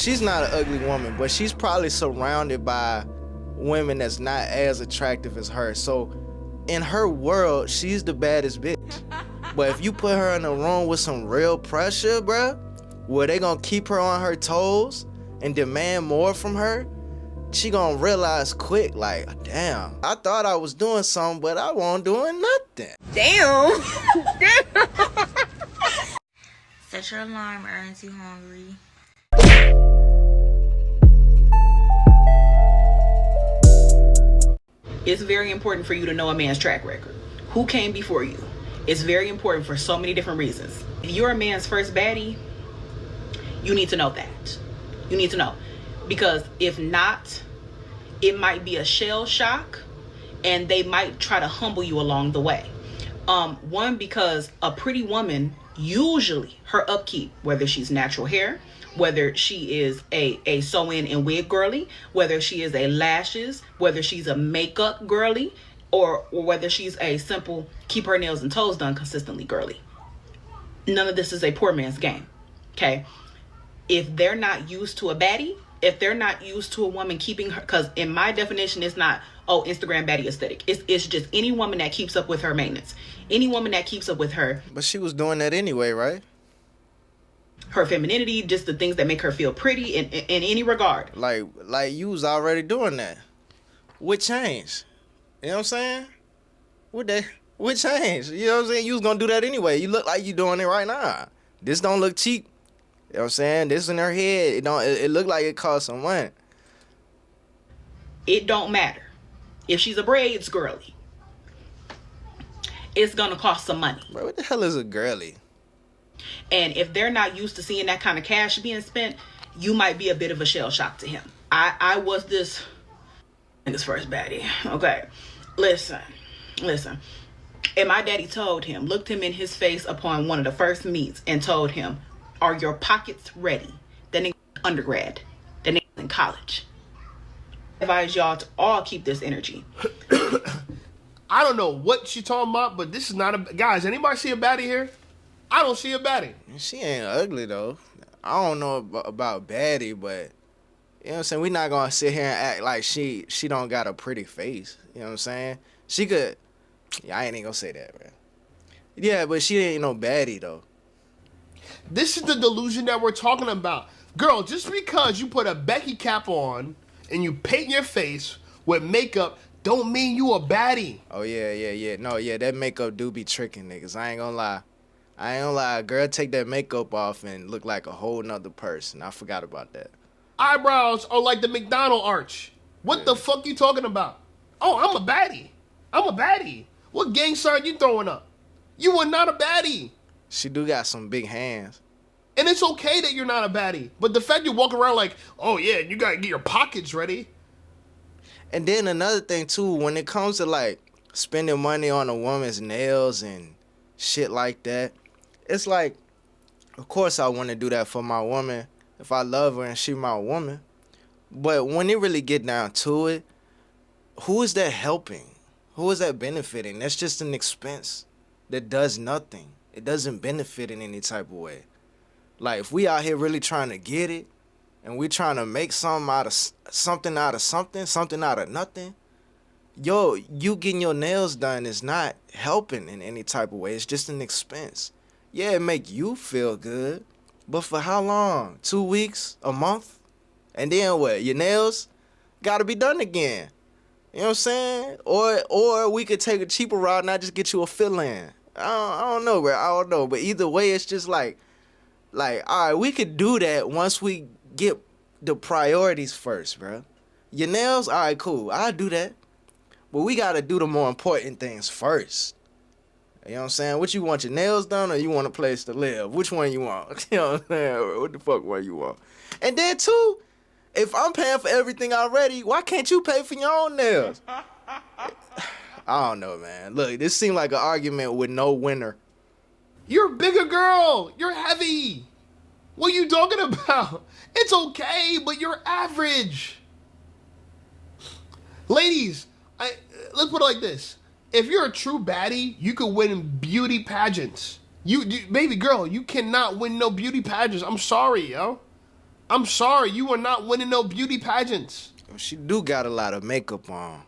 she's not an ugly woman, but she's probably surrounded by women that's not as attractive as her. So in her world, she's the baddest bitch. But if you put her in a room with some real pressure, bruh, where they gonna keep her on her toes and demand more from her, she gonna realize quick, like, damn, I thought I was doing something, but I wasn't doing nothing. Damn. Set your alarm, aren't you hungry? It's very important for you to know a man's track record. Who came before you? It's very important for so many different reasons. If you're a man's first baddie, you need to know that. You need to know. Because if not, it might be a shell shock and they might try to humble you along the way. One, because a pretty woman, usually her upkeep, whether she's natural hair, whether she is a sew-in and wig girly, whether she is a lashes, whether she's a makeup girly, or whether she's a simple keep her nails and toes done consistently girly. None of this is a poor man's game, okay? If they're not used to a baddie, if they're not used to a woman keeping her, because in my definition, it's not, oh, Instagram baddie aesthetic. It's just any woman that keeps up with her maintenance. Any woman that keeps up with her. But she was doing that anyway, right? Her femininity, just the things that make her feel pretty in any regard. Like you was already doing that. What changed? You know what I'm saying? What changed? You know what I'm saying? You was gonna do that anyway. You look like you doing it right now. This don't look cheap. You know what I'm saying? This in her head. It look like it cost some money. It don't matter. If she's a braids girly, it's gonna cost some money. Bro, what the hell is a girly? And if they're not used to seeing that kind of cash being spent, you might be a bit of a shell shock to him. I was this nigga's first baddie. Okay. Listen. And my daddy told him, looked him in his face upon one of the first meets and told him, are your pockets ready? That nigga undergrad. That nigga in college. I advise y'all to all keep this energy. I don't know what she talking about, but this is not a... Guys, anybody see a baddie here? I don't see a baddie. She ain't ugly, though. I don't know about baddie, but... You know what I'm saying? We not gonna sit here and act like she don't got a pretty face. You know what I'm saying? She could... Yeah, I ain't even gonna say that, man. Yeah, but she ain't no baddie, though. This is the delusion that we're talking about. Girl, just because you put a Becky cap on and you paint your face with makeup don't mean you a baddie. Oh, yeah. No, yeah, that makeup do be tricking niggas. I ain't gonna lie. Girl, take that makeup off and look like a whole nother person. I forgot about that. Eyebrows are like the McDonald arch. What the fuck you talking about? Oh, I'm a baddie. What gang sign you throwing up? You are not a baddie. She do got some big hands. And it's okay that you're not a baddie. But the fact you walk around like, oh yeah, you gotta get your pockets ready. And then another thing too, when it comes to like spending money on a woman's nails and shit like that, it's like, of course I want to do that for my woman if I love her and she my woman. But when it really get down to it, who is that helping? Who is that benefiting? That's just an expense that does nothing. It doesn't benefit in any type of way. Like, if we out here really trying to get it, and we trying to make something out of something out of nothing, yo, you getting your nails done is not helping in any type of way. It's just an expense. Yeah, it make you feel good, but for how long? 2 weeks? A month? And then what? Your nails gotta be done again. You know what I'm saying? Or we could take a cheaper route and I just get you a fill-in. I don't know, bro. I don't know. But either way, it's just like, all right, we could do that once we get the priorities first, bro. Your nails, all right, cool. I'll do that. But we got to do the more important things first. You know what I'm saying? What you want, your nails done or you want a place to live? Which one you want? You know what I'm saying? What the fuck one you want? And then, too, if I'm paying for everything already, why can't you pay for your own nails? I don't know, man. Look, this seemed like an argument with no winner. You're a bigger girl. You're heavy. What are you talking about? It's okay, but you're average. Ladies, let's put it like this. If you're a true baddie, you could win beauty pageants. You baby girl, you cannot win no beauty pageants. I'm sorry, yo. I'm sorry, you are not winning no beauty pageants. She do got a lot of makeup on.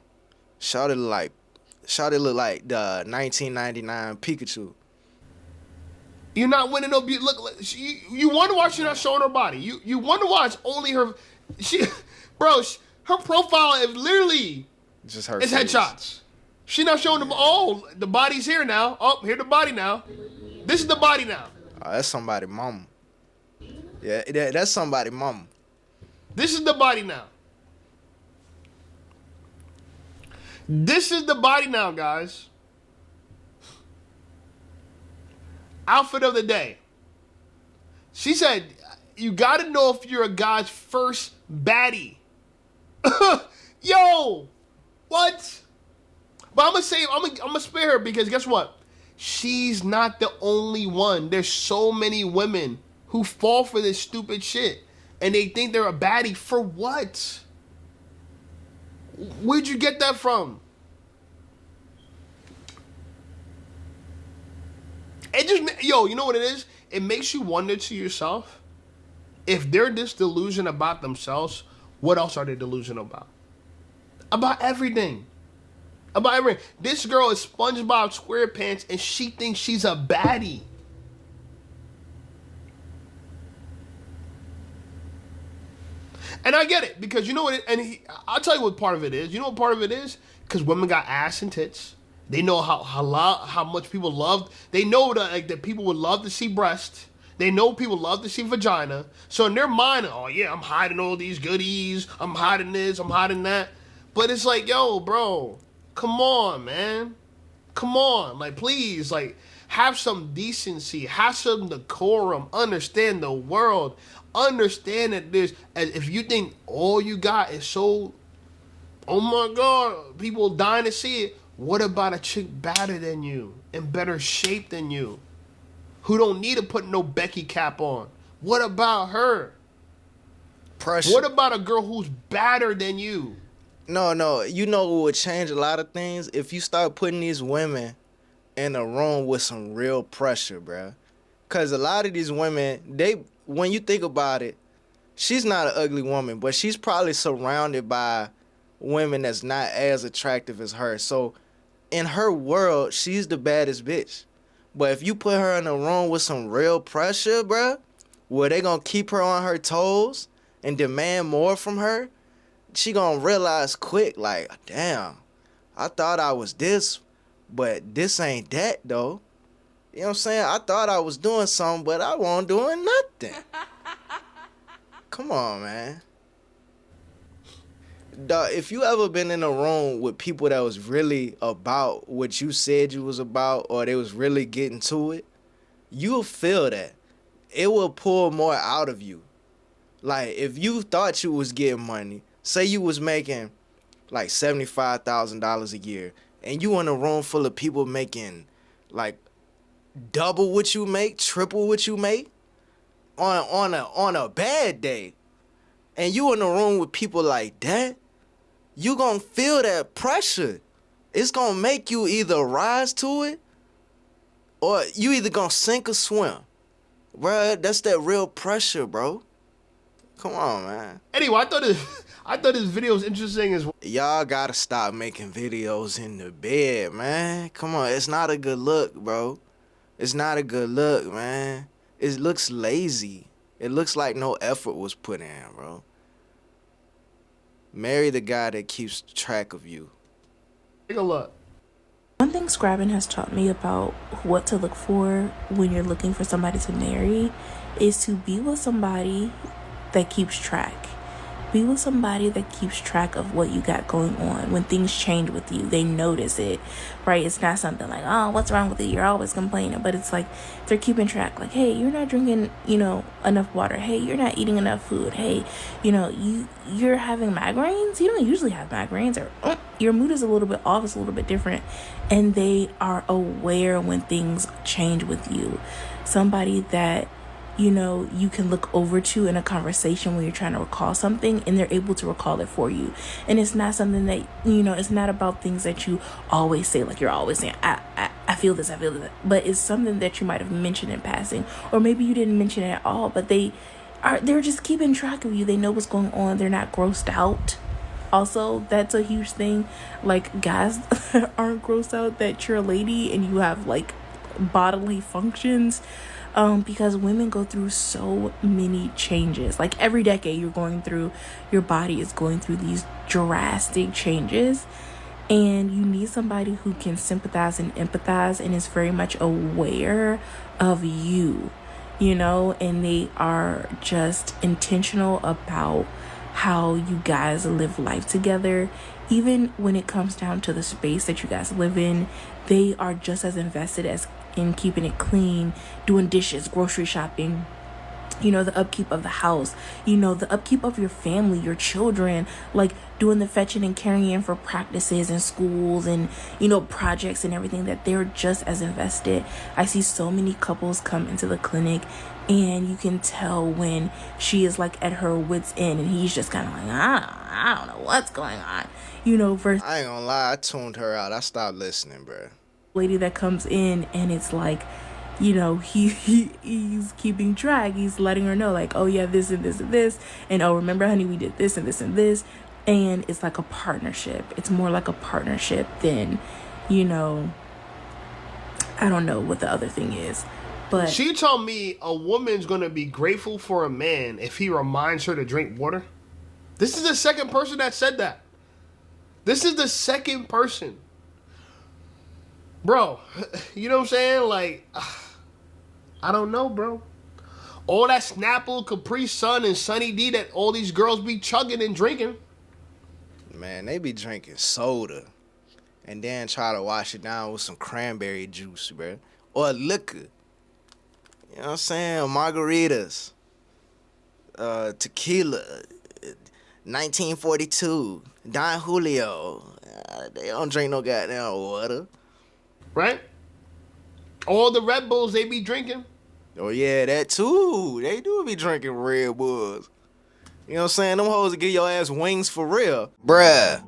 Shawty look like the 1999 Pikachu. You're not winning no beauty. Look, you wonder why she's not showing her body. You wonder why it's only her. Bro, her profile is literally Just her it's face. headshots. She not showing them. Oh, the body's here now. Oh, here the body now. This is the body now. Oh, that's somebody mama. Yeah, that's somebody mama. This is the body now. This is the body now, guys. Outfit of the day. She said, you gotta know if you're a guy's first baddie. Yo, what? But I'm gonna spare her because guess what? She's not the only one. There's so many women who fall for this stupid shit. And they think they're a baddie for what? Where'd you get that from? It just, you know what it is? It makes you wonder to yourself, if they're this delusion about themselves, what else are they delusional about? About everything. About everything. This girl is SpongeBob SquarePants and she thinks she's a baddie. And I get it, because you know what, I'll tell you what part of it is. You know what part of it is? Because women got ass and tits. They know how much people love. They know that people would love to see breast. They know people love to see vagina. So in their mind, oh yeah, I'm hiding all these goodies. I'm hiding this. I'm hiding that. But it's like, yo, bro, come on, man. Come on. Like, please, like, have some decency. Have some decorum. Understand the world. Understand that if you think all you got is so, oh my God, people dying to see it. What about a chick better than you, in better shape than you, who don't need to put no Becky cap on? What about her? Pressure. What about a girl who's better than you? No. You know what would change a lot of things? If you start putting these women in a room with some real pressure, bruh. Because a lot of these women, when you think about it, she's not an ugly woman, but she's probably surrounded by women that's not as attractive as her. So in her world, she's the baddest bitch. But if you put her in a room with some real pressure, bruh, where they gonna keep her on her toes and demand more from her, she gonna realize quick, like, damn, I thought I was this, but this ain't that, though. You know what I'm saying? I thought I was doing something, but I wasn't doing nothing. Come on, man. Dog, if you ever been in a room with people that was really about what you said you was about, or they was really getting to it, you'll feel that. It will pull more out of you. Like, if you thought you was getting money, say you was making like $75,000 a year, and you in a room full of people making like double what you make, triple what you make on a bad day, and you in a room with people like that, you gonna feel that pressure. It's gonna make you either rise to it, or you either gonna sink or swim. Bruh, that's that real pressure, bro. Come on, man. Anyway, I thought this video was interesting as well. Y'all gotta stop making videos in the bed, man. Come on, it's not a good look, bro. It's not a good look, man. It looks lazy. It looks like no effort was put in, bro. Marry the guy that keeps track of you. Take a look. One thing Scrabbin has taught me about what to look for when you're looking for somebody to marry is to be with somebody that keeps track. Be with somebody that keeps track of what you got going on. When things change with you, they notice it, right? It's not something like, oh, what's wrong with you? You're always complaining. But it's like they're keeping track. Like, hey, you're not drinking, enough water. Hey, you're not eating enough food. Hey, you're having migraines. You don't usually have migraines. Or your mood is a little bit off. It's a little bit different. And they are aware when things change with you. Somebody that you can look over to in a conversation when you're trying to recall something, and they're able to recall it for you. And it's not something that, it's not about things that you always say, like you're always saying, I feel this, I feel that. But it's something that you might have mentioned in passing, or maybe you didn't mention it at all, but they they're just keeping track of you. They know what's going on. They're not grossed out. Also, that's a huge thing. Like, guys aren't grossed out that you're a lady and you have like bodily functions, because women go through so many changes. Like, every decade your body is going through these drastic changes, and you need somebody who can sympathize and empathize and is very much aware of you, and they are just intentional about how you guys live life together. Even when it comes down to the space that you guys live in, they are just as invested as in keeping it clean, doing dishes, grocery shopping, the upkeep of the house, the upkeep of your family, your children, like doing the fetching and carrying for practices and schools and, projects and everything, that they're just as invested. I see so many couples come into the clinic and you can tell when she is like at her wit's end and he's just kind of like, I don't know what's going on, versus I ain't gonna lie, I tuned her out. I stopped listening, bro. lady that comes in and it's like, he's keeping track. He's letting her know, like, oh yeah, this and this and this, and oh, remember honey, we did this and this and this. And it's like a partnership. It's more like a partnership than, I don't know what the other thing is. But she told me a woman's gonna be grateful for a man if he reminds her to drink water. This is the second person that said that. This is the second person. Bro, you know what I'm saying? Like, I don't know, bro. All that Snapple, Capri Sun, and Sunny D that all these girls be chugging and drinking. Man, they be drinking soda and then try to wash it down with some cranberry juice, bro. Or liquor. You know what I'm saying? Margaritas. Tequila. 1942. Don Julio. They don't drink no goddamn water. Right? All the Red Bulls they be drinking. Oh, yeah, that too. They do be drinking Red Bulls. You know what I'm saying? Them hoes will give your ass wings for real. Bruh,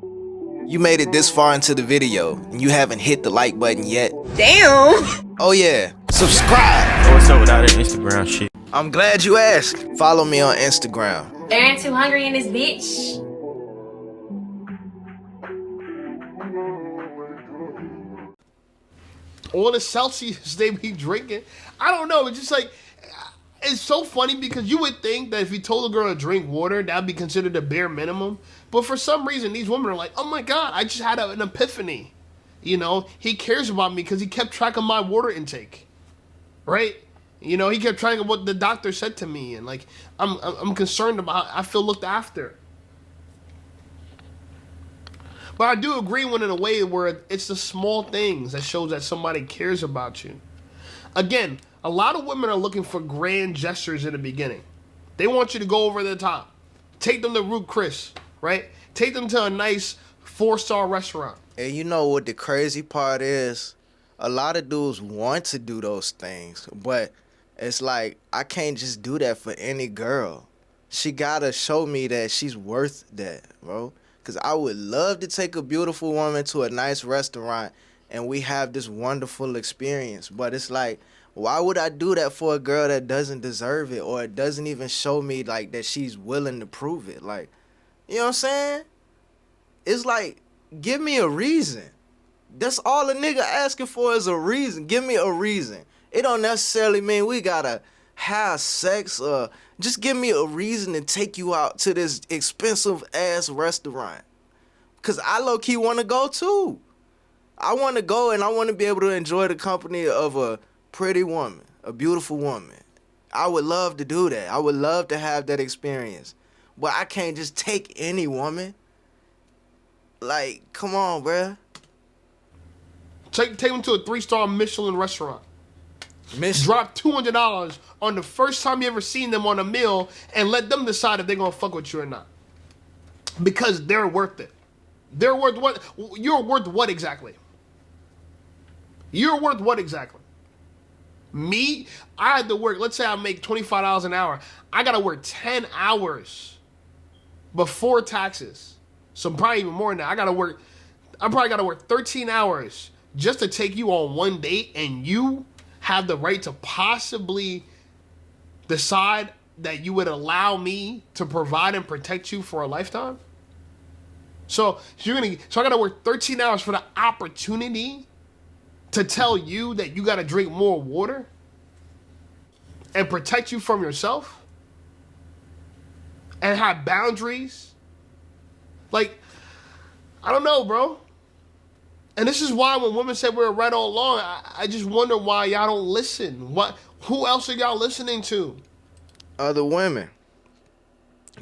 you made it this far into the video and you haven't hit the like button yet. Damn. Oh, yeah. Subscribe. What's up with all that Instagram shit? I'm glad you asked. Follow me on Instagram. There ain't too hungry in this bitch. All the Celsius they be drinking. I don't know. It's just like, it's so funny because you would think that if you told a girl to drink water, that'd be considered the bare minimum. But for some reason, these women are like, oh my God, I just had an epiphany. He cares about me because he kept track of my water intake. Right? He kept track of what the doctor said to me. And like, I'm concerned about how I feel looked after. But I do agree with in a way where it's the small things that shows that somebody cares about you. Again, a lot of women are looking for grand gestures in the beginning. They want you to go over the top. Take them to Ruth Chris, right? Take them to a nice 4-star restaurant. And you know what the crazy part is? A lot of dudes want to do those things, but it's like, I can't just do that for any girl. She gotta show me that she's worth that, bro. Because I would love to take a beautiful woman to a nice restaurant and we have this wonderful experience. But it's like, why would I do that for a girl that doesn't deserve it, or it doesn't even show me like that she's willing to prove it? Like, you know what I'm saying? It's like, give me a reason. That's all a nigga asking for is a reason. Give me a reason. It don't necessarily mean we gotta have sex, or just give me a reason to take you out to this expensive ass restaurant. Cause I low-key wanna go too. I wanna go and I wanna be able to enjoy the company of a pretty woman, a beautiful woman. I would love to do that. I would love to have that experience. But I can't just take any woman. Like, come on, bruh. Take them to a 3-star Michelin restaurant. Michelin. Drop $200 on the first time you ever seen them on a meal and let them decide if they're going to fuck with you or not. Because they're worth it. They're worth what? You're worth what exactly? You're worth what exactly? Me, I had to work, let's say I make $25 an hour. I got to work 10 hours before taxes. So probably even more than that. I probably got to work 13 hours just to take you on one date, and you have the right to possibly decide that you would allow me to provide and protect you for a lifetime? So I gotta work 13 hours for the opportunity to tell you that you gotta drink more water and protect you from yourself and have boundaries? Like, I don't know, bro. And this is why when women say we're right all along, I just wonder why y'all don't listen. Who else are y'all listening to? Other women.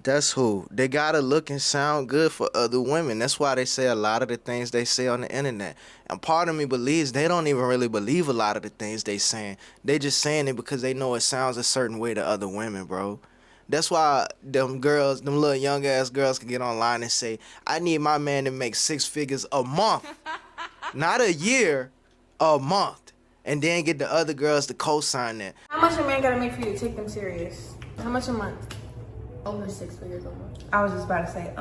That's who. They gotta look and sound good for other women. That's why they say a lot of the things they say on the internet. And part of me believes they don't even really believe a lot of the things they saying. They just saying it because they know it sounds a certain way to other women, bro. That's why them girls, them little young ass girls can get online and say, I need my man to make 6 figures a month. Not a year, a month. And then get the other girls to co-sign that. How much a man gotta make for you to take them serious? How much a month? Over 6 figures a month. I was just about to say,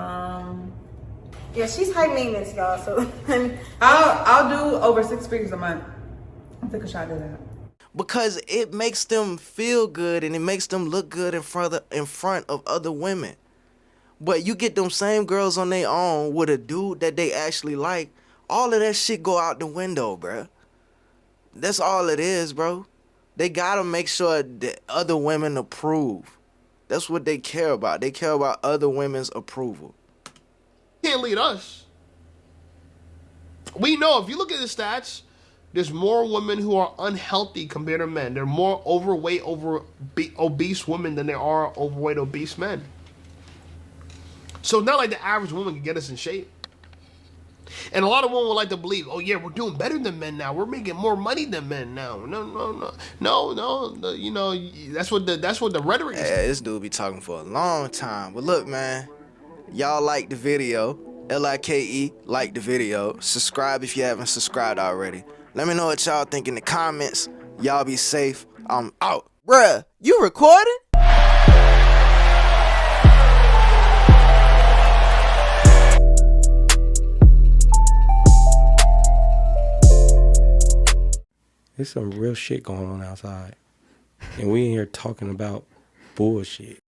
yeah, she's high maintenance, y'all. So I'll do over 6 figures a month. I'll take a shot at that. Because it makes them feel good and it makes them look good in front of other women. But you get them same girls on their own with a dude that they actually like, all of that shit go out the window, bruh. That's all it is, bro. They gotta make sure that other women approve. That's what they care about. They care about other women's approval. Can't lead us. We know, if you look at the stats, there's more women who are unhealthy compared to men. There are more overweight, obese women than there are overweight, obese men. So it's not like the average woman can get us in shape. And a lot of women would like to believe, oh yeah, we're doing better than men now. We're making more money than men now. No. You know, that's what the rhetoric is. Yeah, this dude be talking for a long time. But look, man, y'all like the video. LIKE, like the video. Subscribe if you haven't subscribed already. Let me know what y'all think in the comments. Y'all be safe. I'm out. Bruh, you recording? There's some real shit going on outside. And we in here talking about bullshit.